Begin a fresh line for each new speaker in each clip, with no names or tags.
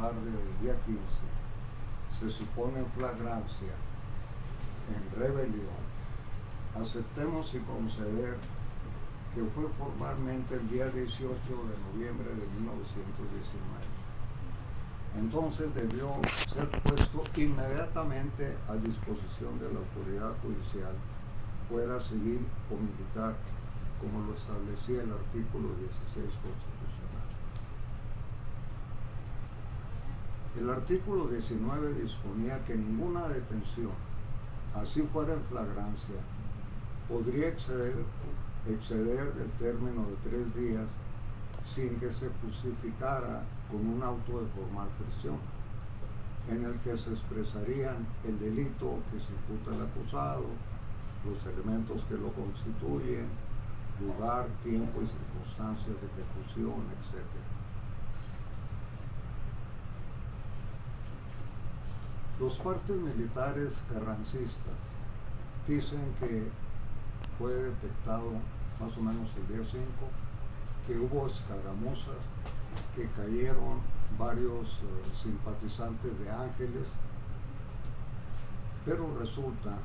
tarde del día 15 se supone en flagrancia, en rebelión, aceptemos y conceder que fue formalmente el día 18 de noviembre de 1919. Entonces debió ser puesto inmediatamente a disposición de la autoridad judicial, fuera civil o militar, como lo establecía el artículo 16 constitucional. El artículo 19 disponía que ninguna detención, así fuera en flagrancia, podría exceder del término de 3 días sin que se justificara con un auto de formal prisión, en el que se expresarían el delito que se imputa al acusado, los elementos que lo constituyen, lugar, tiempo y circunstancias de ejecución, etc. Los partes militares carrancistas dicen que fue detectado más o menos el día 5 que hubo escaramuzas, que cayeron varios simpatizantes de Ángeles, pero resulta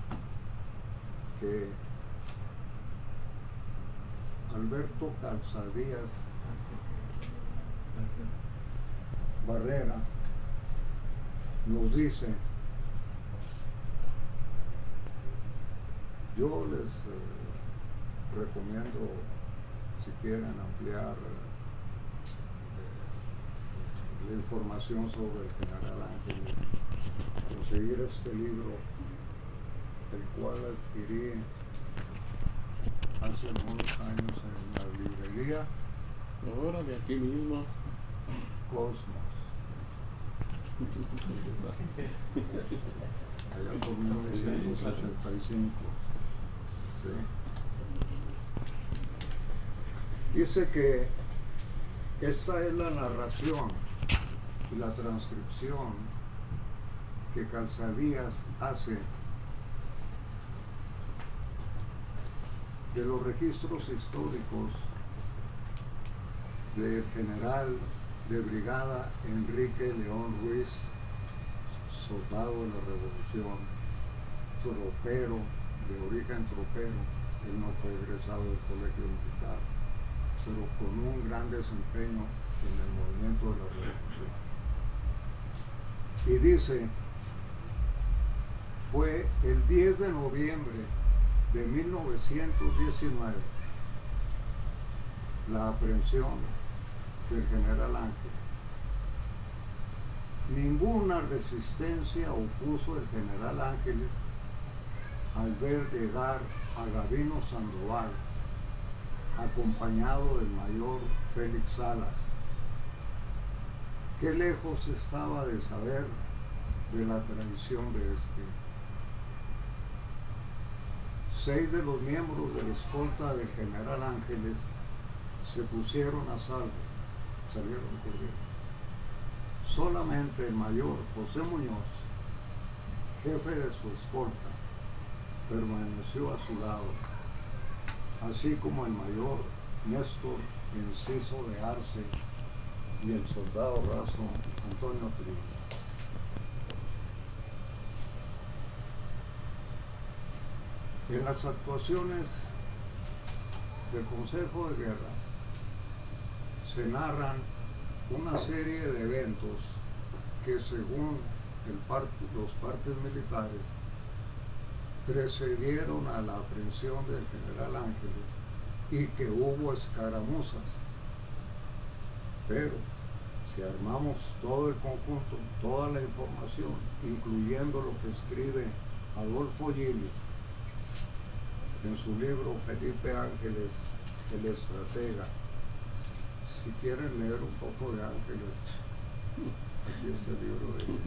que Alberto Calzadías Barrera nos dice, yo les recomiendo, si quieren ampliar la información sobre el general Ángeles, conseguir este libro, el cual adquirí hace unos años en la librería
Ahora de aquí mismo.
Cosmos, allá por 1985. ¿Sí? Dice que esta es la narración y la transcripción que Calzadías hace de los registros históricos del general de brigada Enrique León Ruiz, soldado de la Revolución, tropero, de origen tropero. Él no fue egresado del colegio militar, pero con un gran desempeño en el movimiento de la Revolución. Y dice, fue el 10 de noviembre de 1919 la aprehensión del general Ángel. Ninguna resistencia opuso el general Ángeles al ver llegar a Gabino Sandoval, acompañado del mayor Félix Salas. Qué lejos estaba de saber de la traición de este. 6 de los miembros de la escolta del general Ángeles se pusieron a salvo, salieron corriendo. Solamente el mayor José Muñoz, jefe de su escolta, permaneció a su lado, así como el mayor Néstor Enciso de Arce y el soldado raso Antonio Trillo. En las actuaciones del Consejo de Guerra se narran una serie de eventos que, según los partes militares, precedieron a la aprehensión del general Ángeles y que hubo escaramuzas. Pero si armamos todo el conjunto, toda la información, incluyendo lo que escribe Adolfo Gili en su libro Felipe Ángeles, el estratega, si quieren leer un poco de Ángeles, aquí está el libro de él.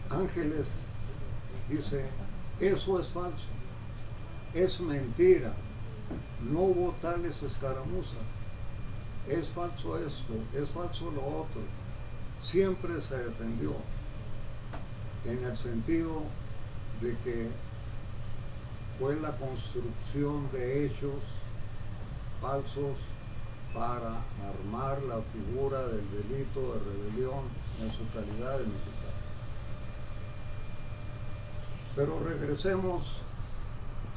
Ángeles dice, eso es falso, es mentira, no hubo tales escaramuzas, es falso esto, es falso lo otro. Siempre se defendió en el sentido de que fue la construcción de hechos falsos para armar la figura del delito de rebelión en su calidad de militar. Pero regresemos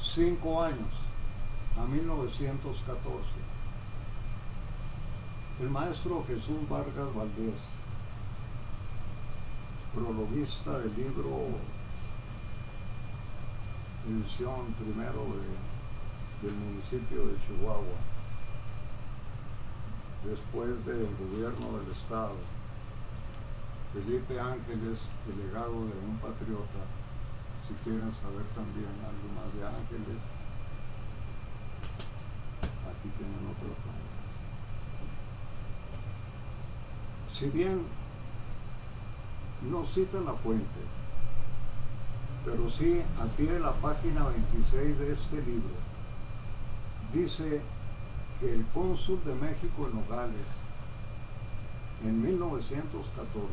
5 años, a 1914. El maestro Jesús Vargas Valdés, prologuista del libro edición primero del municipio de Chihuahua, después del gobierno del estado, Felipe Ángeles, delegado de Un Patriota. Si quieren saber también algo más de Ángeles, aquí tienen otro plan. Si bien no citan la fuente, pero sí a pie de la página 26 de este libro, dice que el cónsul de México en Nogales, en 1914,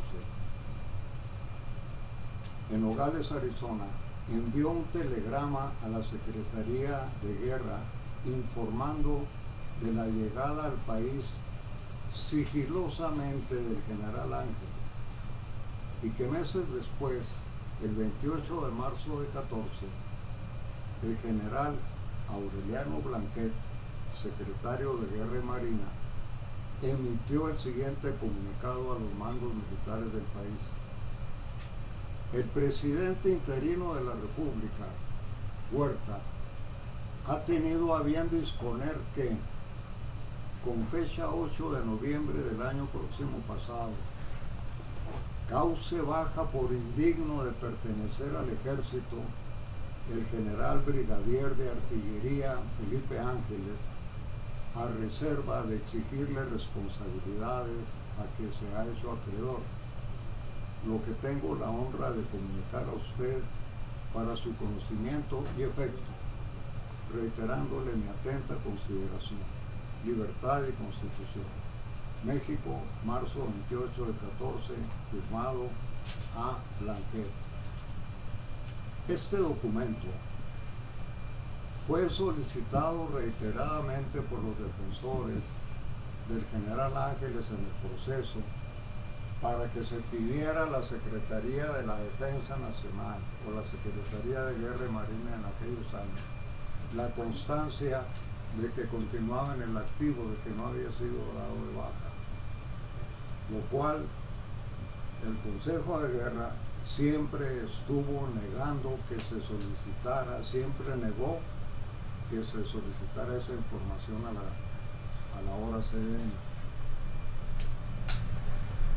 en Nogales, Arizona, envió un telegrama a la Secretaría de Guerra informando de la llegada al país sigilosamente del general Ángeles, y que meses después, el 28 de marzo de 14, el general Aureliano Blanquet, secretario de Guerra y Marina, emitió el siguiente comunicado a los mandos militares del país. El presidente interino de la República, Huerta, ha tenido a bien disponer que, con fecha 8 de noviembre del año próximo pasado, cause baja por indigno de pertenecer al ejército el general brigadier de artillería Felipe Ángeles, a reserva de exigirle responsabilidades a que se ha hecho acreedor, lo que tengo la honra de comunicar a usted para su conocimiento y efecto, reiterándole mi atenta consideración, libertad y constitución. México, marzo 28 de 14, firmado A. Blanquet. Este documento fue solicitado reiteradamente por los defensores del general Ángeles en el proceso para que se pidiera a la Secretaría de la Defensa Nacional o la Secretaría de Guerra y Marina en aquellos años la constancia de que continuaba en el activo, de que no había sido dado de baja, lo cual el Consejo de Guerra siempre estuvo negando que se solicitara, siempre negó que se solicitara esa información a la hora CDN.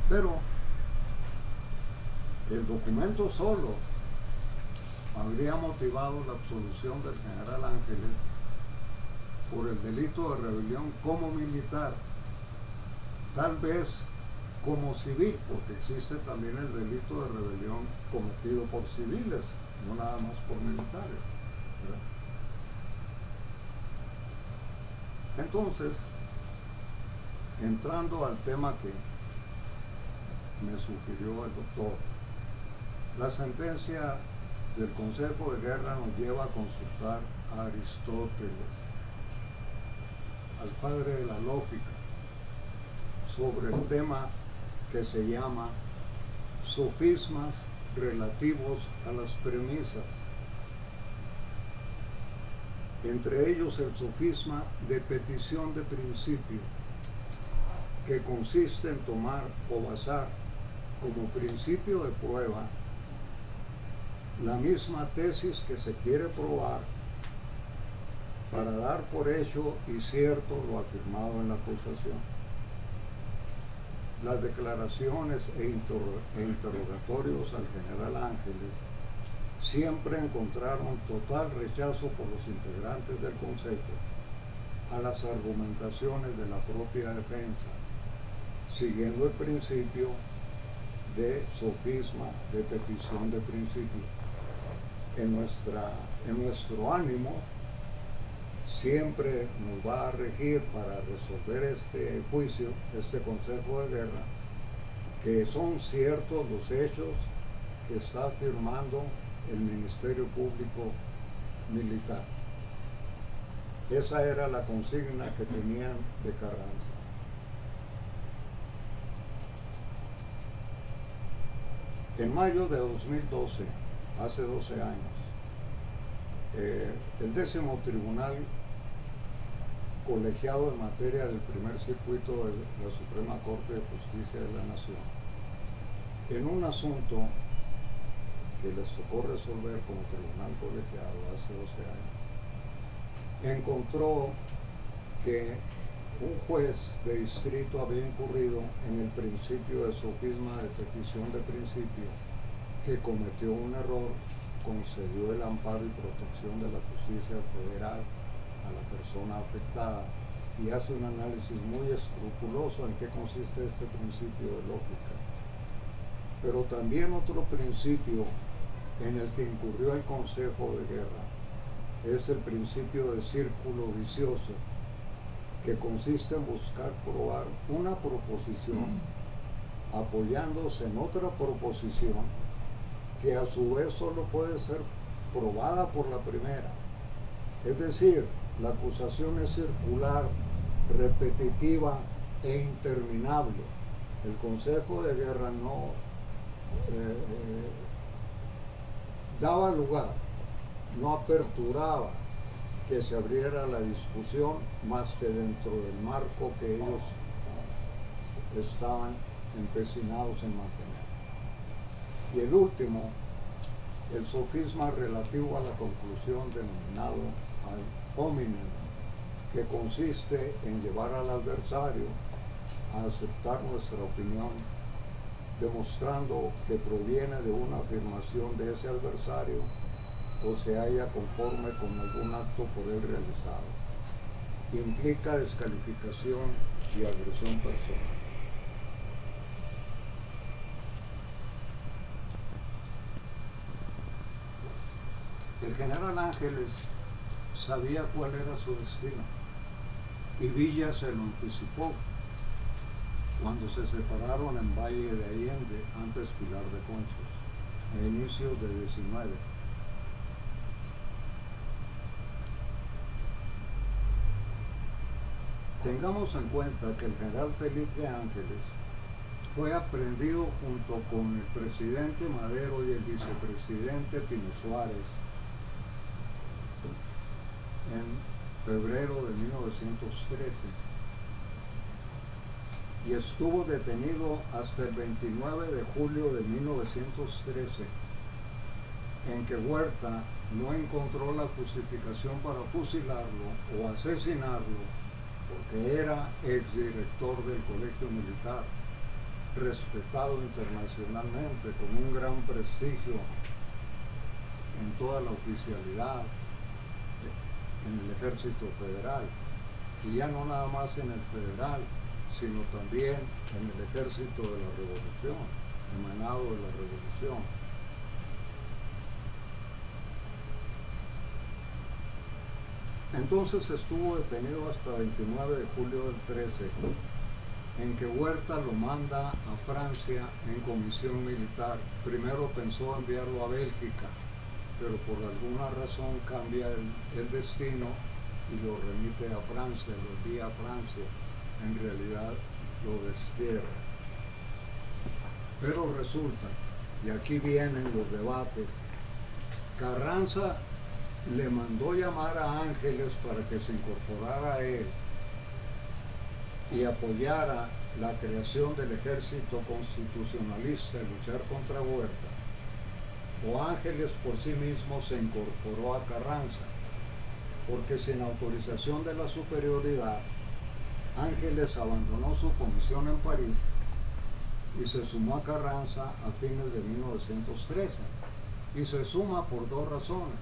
Pero el documento solo habría motivado la absolución del general Ángeles por el delito de rebelión como militar, tal vez como civil, porque existe también el delito de rebelión cometido por civiles, no nada más por militares, ¿verdad? Entonces, entrando al tema que me sugirió el doctor, la sentencia del Consejo de Guerra nos lleva a consultar a Aristóteles, al padre de la lógica, sobre el tema que se llama sofismas relativos a las premisas. Entre ellos el sofisma de petición de principio, que consiste en tomar o basar como principio de prueba la misma tesis que se quiere probar para dar por hecho y cierto lo afirmado en la acusación. Las declaraciones e interrogatorios al general Ángeles siempre encontraron total rechazo por los integrantes del Consejo a las argumentaciones de la propia defensa, siguiendo el principio de sofisma de petición de principio. En nuestro ánimo siempre nos va a regir para resolver este juicio, este Consejo de Guerra, que son ciertos los hechos que está afirmando el Ministerio Público militar. Esa era la consigna que tenían de Carranza. En mayo de 2012, hace 12 años, el 10º Tribunal Colegiado en materia del primer circuito de la Suprema Corte de Justicia de la Nación, en un asunto que les tocó resolver como tribunal colegiado hace 12 años, encontró que un juez de distrito había incurrido en el principio de sofisma de petición de principio, que cometió un error, concedió el amparo y protección de la justicia federal a la persona afectada y hace un análisis muy escrupuloso en qué consiste este principio de lógica. Pero también otro principio en el que incurrió el Consejo de Guerra es el principio de círculo vicioso, que consiste en buscar probar una proposición apoyándose en otra proposición que a su vez solo puede ser probada por la primera. Es decir, la acusación es circular, repetitiva e interminable. El Consejo de Guerra no daba lugar, no aperturaba que se abriera la discusión más que dentro del marco que ellos estaban empecinados en mantener. Y el último, el sofisma relativo a la conclusión denominado ad hominem, que consiste en llevar al adversario a aceptar nuestra opinión, demostrando que proviene de una afirmación de ese adversario o se halla conforme con algún acto por él realizado. Implica descalificación y agresión personal. El general Ángeles sabía cuál era su destino y Villa se lo anticipó cuando se separaron en Valle de Allende, antes Pilar de Conchos, a inicios de 19. Tengamos en cuenta que el general Felipe Ángeles fue aprehendido junto con el presidente Madero y el vicepresidente Pino Suárez en febrero de 1913 y estuvo detenido hasta el 29 de julio de 1913, en que Huerta no encontró la justificación para fusilarlo o asesinarlo porque era exdirector del Colegio Militar, respetado internacionalmente, con un gran prestigio en toda la oficialidad en el Ejército Federal, y ya no nada más en el Federal, sino también en el Ejército de la Revolución, emanado de la Revolución. Entonces estuvo detenido hasta 29 de julio del 13, en que Huerta lo manda a Francia en comisión militar. Primero pensó enviarlo a Bélgica, pero por alguna razón cambia el destino y lo remite a Francia, lo envía a Francia. En realidad lo destierra. Pero resulta, y aquí vienen los debates, Carranza le mandó llamar a Ángeles para que se incorporara a él y apoyara la creación del ejército constitucionalista y luchar contra Huerta, o Ángeles por sí mismo se incorporó a Carranza, porque sin autorización de la superioridad, Ángeles abandonó su comisión en París y se sumó a Carranza a fines de 1913. Y se suma por dos razones.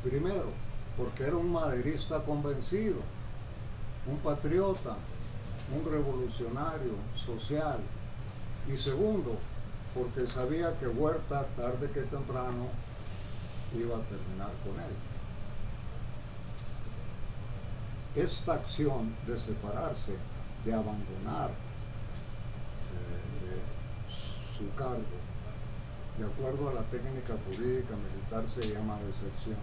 Primero, porque era un maderista convencido, un patriota, un revolucionario social. Y segundo, porque sabía que Huerta, tarde que temprano, iba a terminar con él. Esta acción de separarse, de abandonar su cargo, de acuerdo a la técnica jurídica militar, se llama deserción.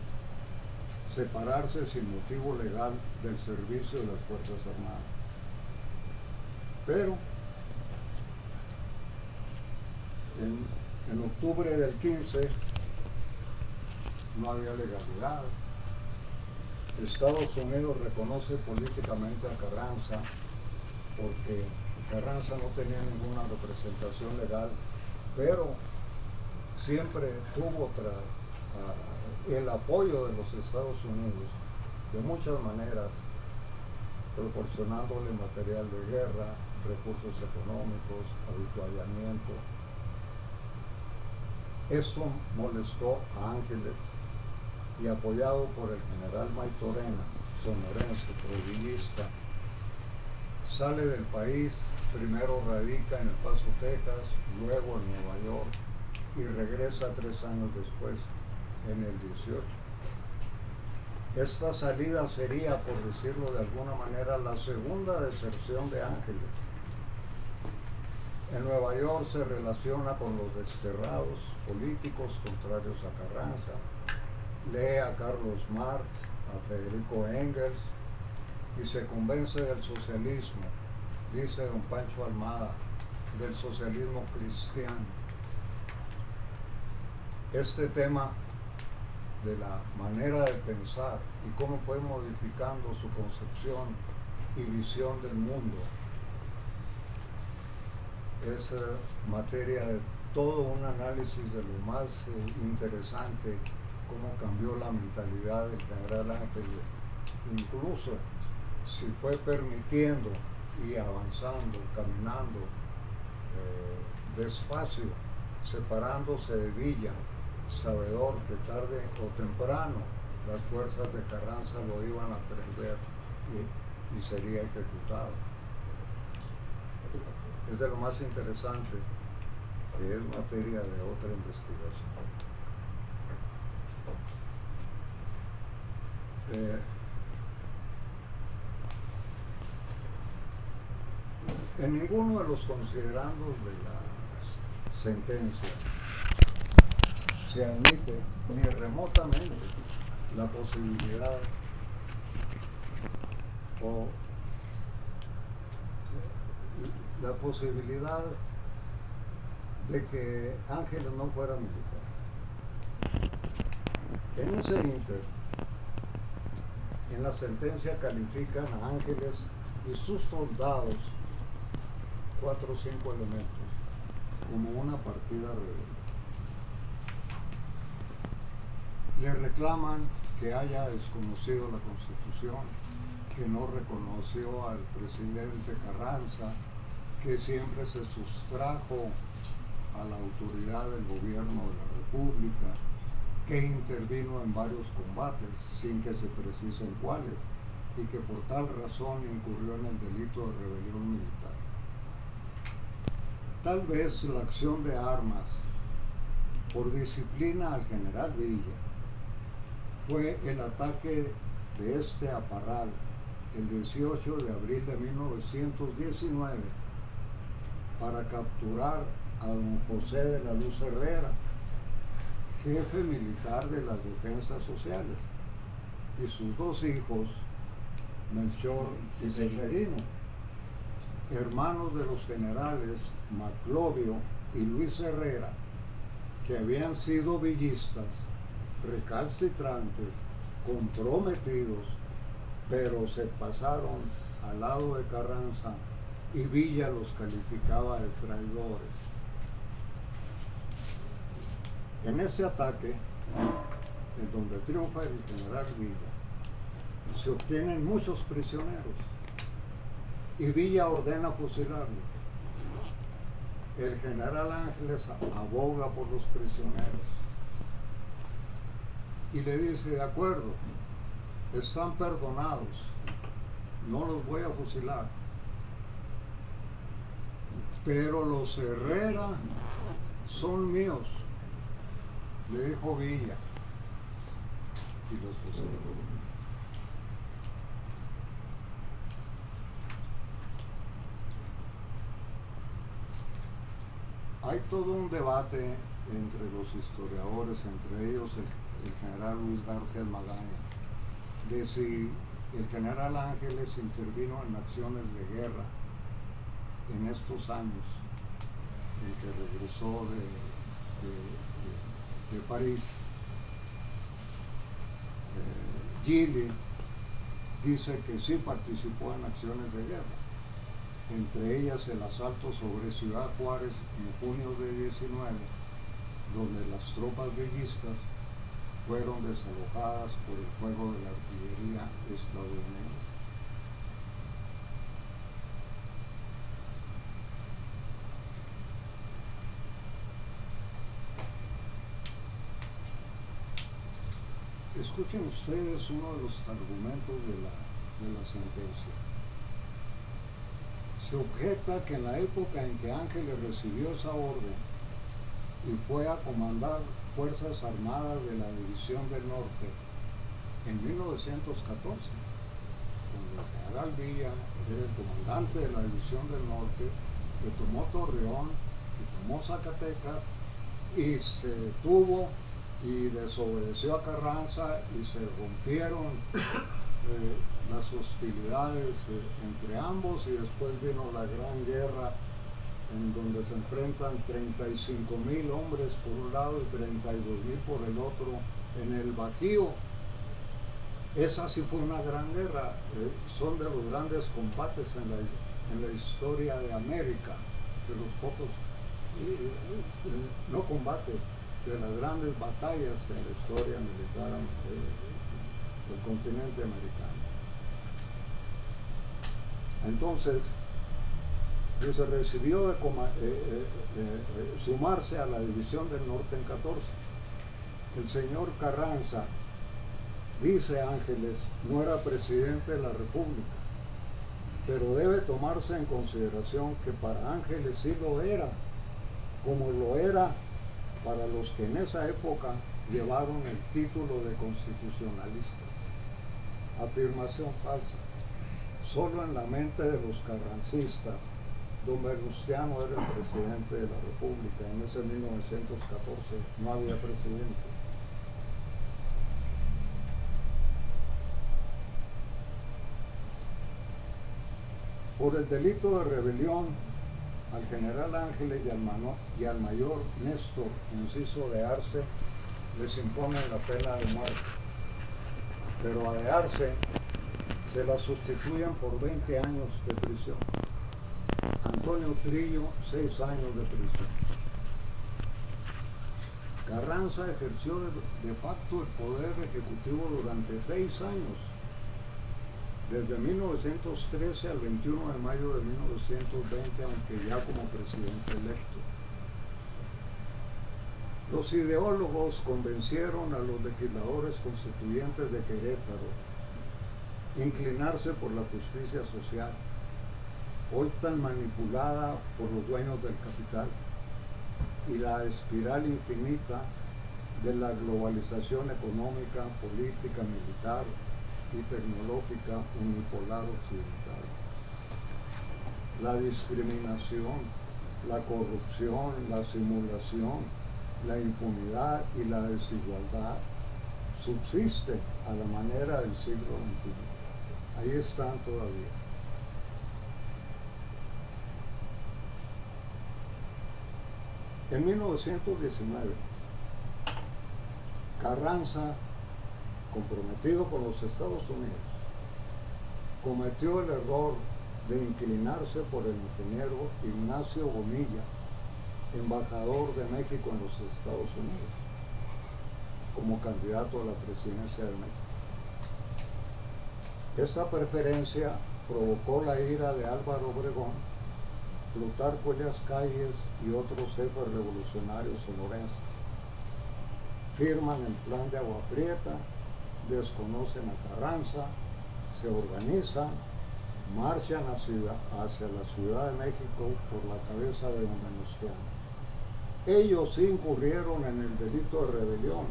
separarse sin motivo legal del servicio de las Fuerzas Armadas. Pero en octubre del 15 no había legalidad. Estados Unidos reconoce políticamente a Carranza porque Carranza no tenía ninguna representación legal, pero siempre tuvo el apoyo de los Estados Unidos de muchas maneras, proporcionándole material de guerra, recursos económicos, habituallamiento. Esto molestó a Ángeles y, apoyado por el general Maytorena, sonorense, trujillista, sale del país. Primero radica en El Paso, Texas, luego en Nueva York y regresa 3 años después, en el 18. Esta salida sería, por decirlo de alguna manera, la segunda deserción de Ángeles. En Nueva York se relaciona con los desterrados políticos contrarios a Carranza, lee a Carlos Marx, a Federico Engels y se convence del socialismo, dice don Pancho Almada, del socialismo cristiano. Este tema de la manera de pensar y cómo fue modificando su concepción y visión del mundo es materia de todo un análisis de lo más interesante, cómo cambió la mentalidad del general Ángeles, incluso si fue permitiendo y avanzando, caminando despacio, separándose de Villa, sabedor que tarde o temprano las fuerzas de Carranza lo iban a prender y sería ejecutado. Es de lo más interesante, que es materia de otra investigación. En ninguno de los considerandos de la sentencia se admite ni remotamente la posibilidad de que Ángeles no fuera militar. En ese inter, en la sentencia califican a Ángeles y sus soldados, 4 o 5 elementos, como una partida rebelde. Le reclaman que haya desconocido la Constitución, que no reconoció al presidente Carranza, que siempre se sustrajo a la autoridad del gobierno de la República, que intervino en varios combates sin que se precisen cuáles y que por tal razón incurrió en el delito de rebelión militar. Tal vez la acción de armas por disciplina al general Villa fue el ataque de este a Parral el 18 de abril de 1919 para capturar a don José de la Luz Herrera, jefe militar de las defensas sociales, y sus 2 hijos, Melchor y Severino, hermanos de los generales Maclovio y Luis Herrera, que habían sido villistas, recalcitrantes, comprometidos, pero se pasaron al lado de Carranza y Villa los calificaba de traidores. En ese ataque, en donde triunfa el general Villa, se obtienen muchos prisioneros y Villa ordena fusilarlos. El general Ángeles aboga por los prisioneros y le dice: de acuerdo, están perdonados, no los voy a fusilar, pero los Herrera son míos, le dijo Villa, y los fusiló. Hay todo un debate entre los historiadores, entre ellos el general Luis García Magaña, de si el general Ángeles intervino en acciones de guerra en estos años en que regresó de París. Gili dice que sí participó en acciones de guerra, entre ellas el asalto sobre Ciudad Juárez en junio de 19, donde las tropas villistas fueron desalojadas por el fuego de la artillería estadounidense. Escuchen ustedes uno de los argumentos de la sentencia. Se objeta que en la época en que Ángeles recibió esa orden y fue a comandar Fuerzas Armadas de la División del Norte en 1914, cuando el general Villa era el comandante de la División del Norte, que tomó Torreón, que tomó Zacatecas y se detuvo y desobedeció a Carranza y se rompieron las hostilidades entre ambos, y después vino la Gran Guerra, en donde se enfrentan 35,000 hombres por un lado y 32,000 por el otro en el Bajío. Esa sí fue una gran guerra, son de los grandes combates en la historia de América, de los pocos, no combates, de las grandes batallas en la historia militar del continente americano. Entonces, se recibió de sumarse a la División del Norte en 14. El señor Carranza, dice Ángeles, no era presidente de la República, pero debe tomarse en consideración que para Ángeles sí lo era, como lo era para los que en esa época llevaron el título de constitucionalistas. Afirmación falsa. Solo en la mente de los carrancistas, don Venustiano era el presidente de la República. En ese 1914 no había presidente. Por el delito de rebelión, al general Ángeles y al mayor Néstor Enciso de Arce les impone la pena de muerte, pero a de Arce se la sustituyen por 20 años de prisión. Antonio Trillo, 6 años de prisión. Carranza ejerció de facto el poder ejecutivo durante 6 años, desde 1913 al 21 de mayo de 1920, aunque ya como presidente electo. Los ideólogos convencieron a los legisladores constituyentes de Querétaro inclinarse por la justicia social, hoy tan manipulada por los dueños del capital, y la espiral infinita de la globalización económica, política, militar y tecnológica unipolar occidental. La discriminación, la corrupción, la simulación, la impunidad y la desigualdad subsiste a la manera del siglo XXI. Ahí están todavía. En 1919, Carranza, comprometido con los Estados Unidos, cometió el error de inclinarse por el ingeniero Ignacio Bonilla, embajador de México en los Estados Unidos, como candidato a la presidencia de México. Esta preferencia provocó la ira de Álvaro Obregón, Plutarco Elías Calles y otros jefes revolucionarios sonorenses. Firman el plan de Agua Prieta, desconocen a Carranza, se organizan, marchan hacia la Ciudad de México por la cabeza de don Venustiano. Ellos sí incurrieron en el delito de rebelión,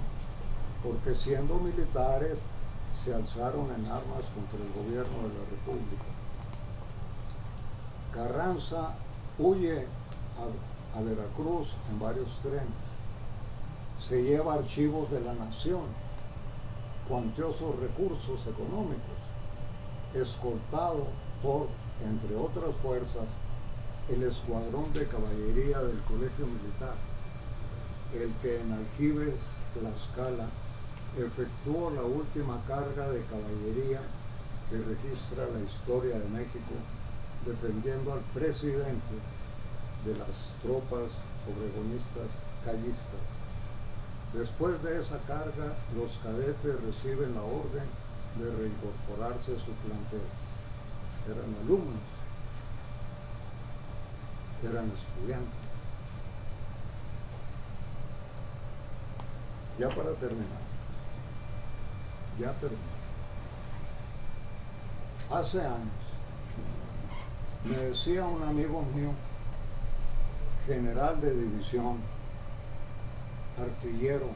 porque siendo militares se alzaron en armas contra el gobierno de la República. Carranza huye a Veracruz en varios trenes, se lleva archivos de la nación cuantiosos recursos económicos, escoltado por, entre otras fuerzas, el escuadrón de caballería del Colegio Militar, el que en Aljibes, Tlaxcala, efectuó la última carga de caballería que registra la historia de México, defendiendo al presidente de las tropas obregonistas callistas. Después de esa carga, los cadetes reciben la orden de reincorporarse a su plantel. Eran alumnos, eran estudiantes. Ya para terminar, hace años me decía un amigo mío, general de división, artillero,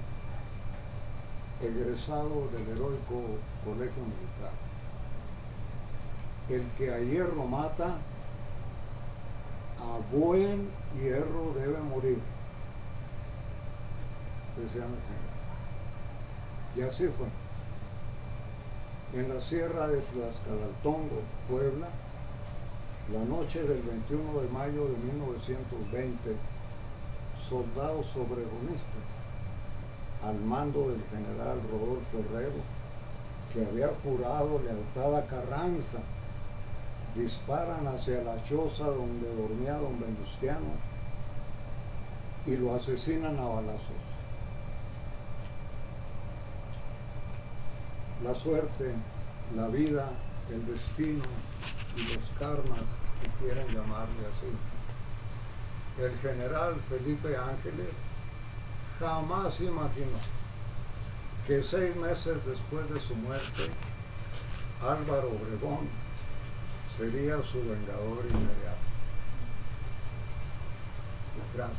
egresado del heroico Colegio Militar: el que a hierro mata, a buen hierro debe morir, decía mi general. Y así fue. En la sierra de Tlaxcalaltongo, Puebla, la noche del 21 de mayo de 1920, soldados obregonistas, al mando del general Rodolfo Herrero, que había jurado lealtad a Carranza, disparan hacia la choza donde dormía don Venustiano y lo asesinan a balazos. La suerte, la vida, el destino y los karmas, si quieren llamarle así. El general Felipe Ángeles jamás imaginó que 6 meses después de su muerte, Álvaro Obregón sería su vengador inmediato. Gracias.